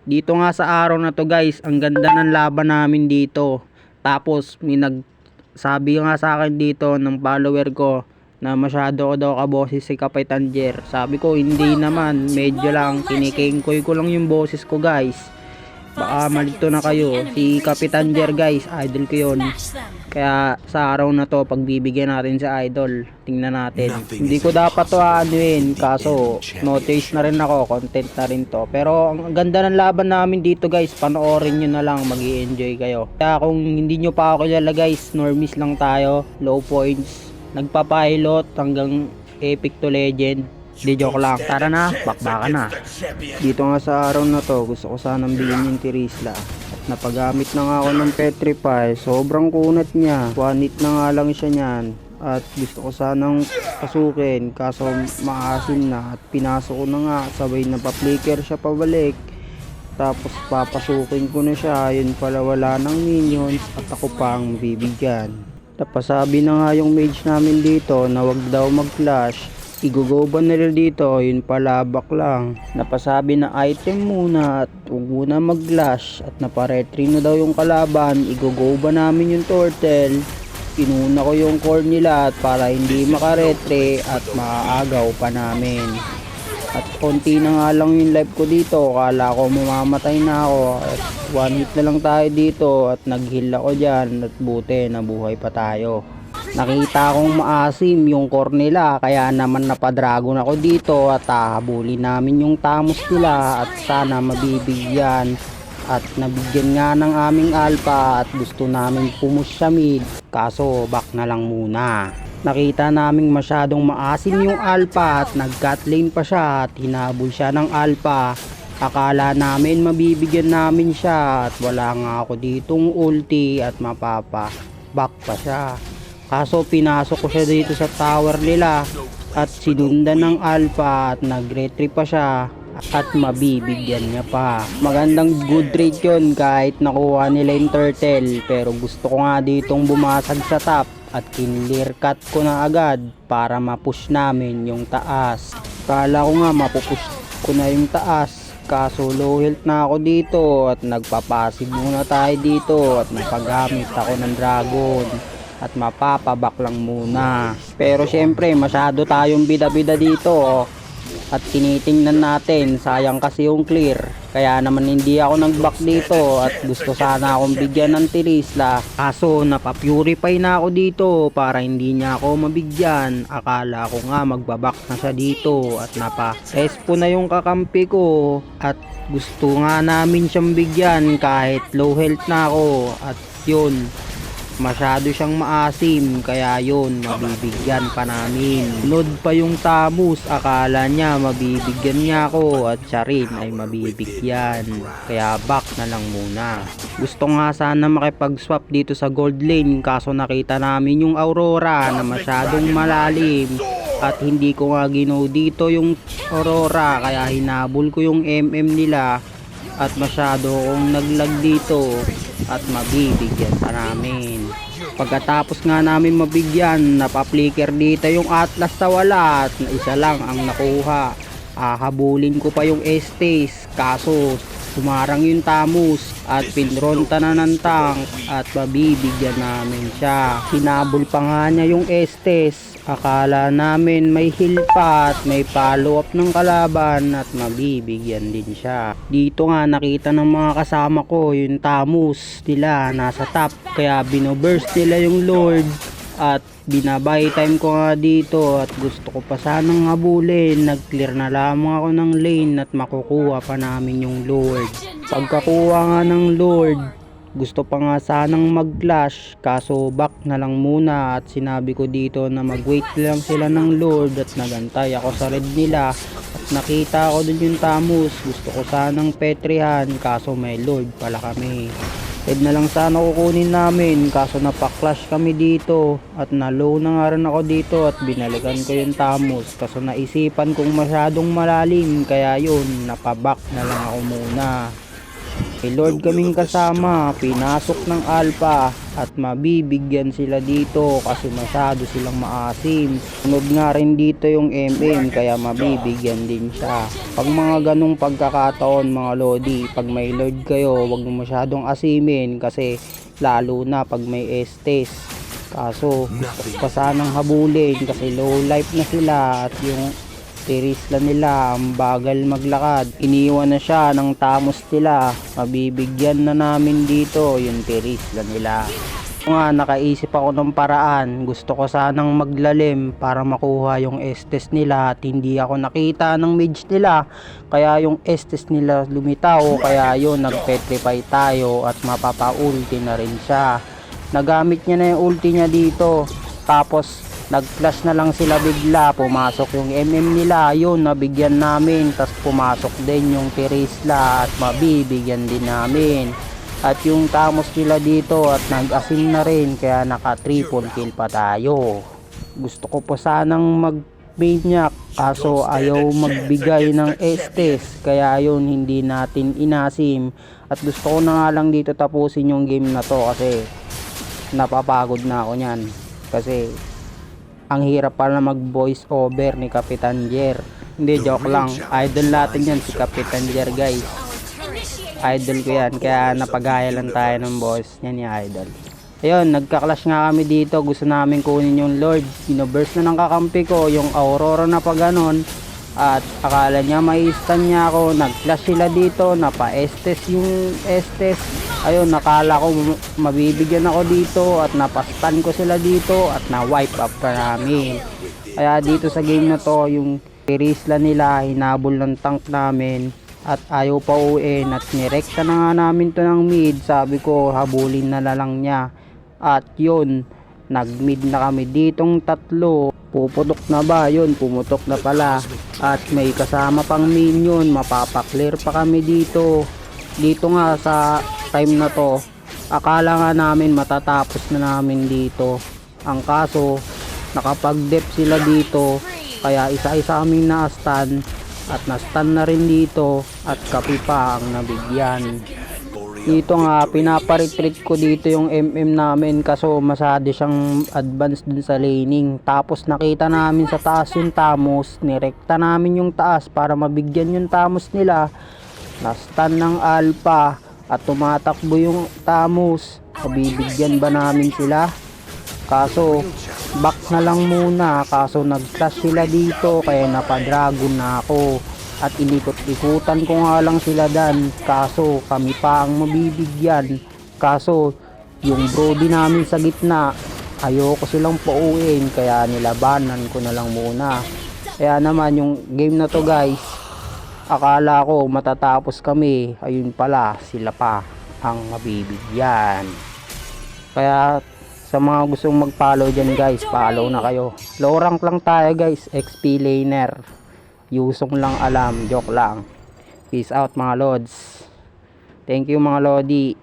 Dito nga sa araw na to guys, ang ganda ng laban namin dito. Tapos may nagsabi nga sa akin dito ng follower ko na masyado ko daw kaboses si Kapitan Jer. Sabi ko hindi naman, medyo lang kinikengkoy ko lang yung boses ko guys. Baka malito na kayo. Si Kapitan Jer guys, idol ko yun. Kaya sa araw na to, pagbibigyan natin sa idol. Tingnan natin. Hindi ko dapat to aanuin, kaso notice na rin ako, content na rin to. Pero ang ganda ng laban namin dito guys, panoorin nyo na lang, mag-i-enjoy kayo. Kaya kung hindi nyo pa ako kilala guys, normies lang tayo, low points, nagpapilot hanggang epic to legend. Di joke lang. Tara na, bakbakan na. Dito nga sa araw na to, gusto ko sanang bilhin yung Tirisla. At napagamit na nga ako ng Petrify. Sobrang kunat niya. 1 hit na nga lang siya niyan. At gusto ko sanang pasukin. Kaso maasim na. At pinasok ko na nga. Sabay na pa-flicker siya pabalik. Tapos papasukin ko na siya. Yun pala wala ng minions. At ako pa ang mabibigyan. Tapos sabi na nga yung mage namin dito na wag daw mag-flash. Igugoban nila dito, yun pala back lang. Napasabi na item muna at huwag muna mag-flash at naparetry na daw yung kalaban. Igugoban namin yung turtle. Pinuna ko yung core nila at para hindi makaretry at maaagaw pa namin. At konti na nga lang yung life ko dito, kala ko mamamatay na ako. At 1 hit na lang tayo dito at nag-heal ako dyan at buti nabuhay pa tayo. Nakita kong maasim yung core nila, kaya naman napadragon ako dito at hahabulin namin yung tamos nila at sana mabibigyan. At nabigyan nga ng aming alpha at gusto namin pumush sa mid, kaso back na lang muna. Nakita naming masyadong maasim yung alpha at nag-cut lane pa siya at hinabol siya ng alpha. Akala namin mabibigyan namin siya at wala nga ako ditong ulti at mapapa back pa siya. Kaso pinasok ko siya dito sa tower nila at sinundan ng alpha at nag-retry pa siya at mabibigyan niya pa. Magandang good trade yun kahit nakuha nila yung turtle, pero gusto ko nga ditong bumasag sa top at kinlear cut ko na agad para mapush namin yung taas. Kala ko nga mapupush ko na yung taas, kaso low health na ako dito at nagpapasive muna tayo dito at napagamit ako ng dragon at mapapabak lang muna. Pero syempre masyado tayong bida-bida dito at tinitingnan natin, sayang kasi yung clear, kaya naman hindi ako nag-back dito at gusto sana akong bigyan ng Tirisla, kaso napapurify na ako dito para hindi niya ako mabigyan. Akala ko nga magbabak na siya dito at napa-respo na yung kakampi ko at gusto nga namin siyang bigyan kahit low health na ako at yun, masyado siyang maasim, kaya yun, mabibigyan pa namin. Load pa yung Tamus, akala niya mabibigyan niya ako at siya rin ay mabibigyan, kaya back na lang muna. Gusto nga sana makipag-swap dito sa gold lane, kaso nakita namin yung Aurora na masyadong malalim at hindi ko nga ginaw dito yung Aurora, kaya hinabol ko yung MM nila at masyado akong naglag dito at mabibigyan pa namin. Pagkatapos nga namin mabigyan, napapflicker dito yung Atlas sa wala at isa lang ang nakuha. Habulin ko pa yung Estes, kaso sumarang yung Tamus at pinronta na ng tank at mabibigyan namin siya. Hinabol pa nga niya yung Estes. Akala namin may heal pa at may follow up ng kalaban at mabibigyan din siya. Dito nga nakita ng mga kasama ko yung Tamus nila nasa top, kaya binoburst nila yung Lord at binabay time ko nga dito at gusto ko pa sanang habulin. Nag-clear na lamang ako ng lane at makukuha pa namin yung Lord. Pagkakuha nga ng Lord, gusto pa nga sanang mag-flash, kaso back na lang muna at sinabi ko dito na mag-wait lang sila ng Lord at nagantay ako sa red nila at nakita ko dun yung Tamus. Gusto ko sanang petrihan, kaso may Lord pala kami. Red na lang sana kukunin namin, kaso napaklash kami dito at na-low na nga rin ako dito at binalikan ko yung Tamus, kaso naisipan kong masyadong malalim, kaya yun, napaback na lang ako muna. May Lord kaming kasama, pinasok ng Alpha at mabibigyan sila dito kasi masyado silang maasim. Sunod nga rin dito yung MM kaya mabibigyan din siya. Pag mga ganong pagkakataon mga Lodi, pag may Lord kayo, wag mo masyadong asimin kasi lalo na pag may Estes. Kaso gusto ko sanang habulin kasi low life na sila at yung Tirisla nila ang bagal maglakad. Iniwan na siya ng tamos nila. Mabibigyan na namin dito yung Tirisla nila. Nakaisip ako ng paraan. Gusto ko sanang maglalim para makuha yung Estes nila at hindi ako nakita ng mage nila. Kaya yung Estes nila lumitaw. Kaya yun, nagpetrify tayo at mapapa-ulti na rin siya. Nagamit niya na yung ulti niya dito. Tapos nag-flash na lang sila bigla, pumasok yung MM nila, yun nabigyan namin, tas pumasok din yung Tirisla at mabibigyan din namin. At yung tamos nila dito at nag-asim na rin kaya naka triple kill pa tayo. Gusto ko po sanang mag-maniac kaso ayaw magbigay ng Estes kaya yun hindi natin inasim. At gusto ko na nga lang dito tapusin yung game na to kasi napapagod na ako nyan. Kasi ang hirap pala mag voice over ni Kapitan Jer. Hindi, joke lang. Idol natin yan si Kapitan Jer guys. Idol ko yan. Kaya napagaya lang tayo ng boss. Yan yung idol. Ayun, nagka-clash nga kami dito. Gusto namin kunin yung Lord. Binoburst na ng kakampi ko. Yung Aurora na pa ganon. At akala niya may stun niya ako. Nag-clash sila dito. Napa-Estes yung Estes. Ayun, nakala ko mabibigyan ako dito at napastan ko sila dito at na-wipe up pa namin. Kaya dito sa game na to, yung Tirisla nila, hinabol ng tank namin at ayaw pa uwiin at nirekta na nga namin to ng mid. Sabi ko, habulin na lang niya. At yun, nag-mid na kami ditong tatlo. Puputok na ba? Yun, pumutok na pala. At may kasama pang minion, mapapaklear pa kami dito. Dito nga sa time na to, akala nga namin matatapos na namin dito. Ang kaso, nakapag-dep sila dito, kaya isa-isa kaming na-stun at na-stun na rin dito at kapi pa ang nabigyan. Dito nga, pinaparetreat ko dito yung MM namin kaso masyado siyang advance dun sa laning. Tapos nakita namin sa taas yung tamos, nirekta namin yung taas para mabigyan yung tamos nila. Na-stun ng Alpha at tumatakbo yung tamos. Mabibigyan ba namin sila? Kaso back na lang muna. Kaso nag-clash sila dito kaya napadragon na ako. At inikot-ikutan ko nga lang sila dan. Kaso kami pa ang mabibigyan. Kaso yung brody namin sa gitna, ayoko silang pauwiin kaya nilabanan ko na lang muna. Kaya naman yung game na to guys, akala ko matatapos kami, ayun pala sila pa ang mabibigyan. Kaya sa mga gustong mag-follow dyan guys, follow na kayo. Low rank lang tayo guys, XP laner. Yusong lang alam, joke lang. Peace out mga lods. Thank you mga lodi.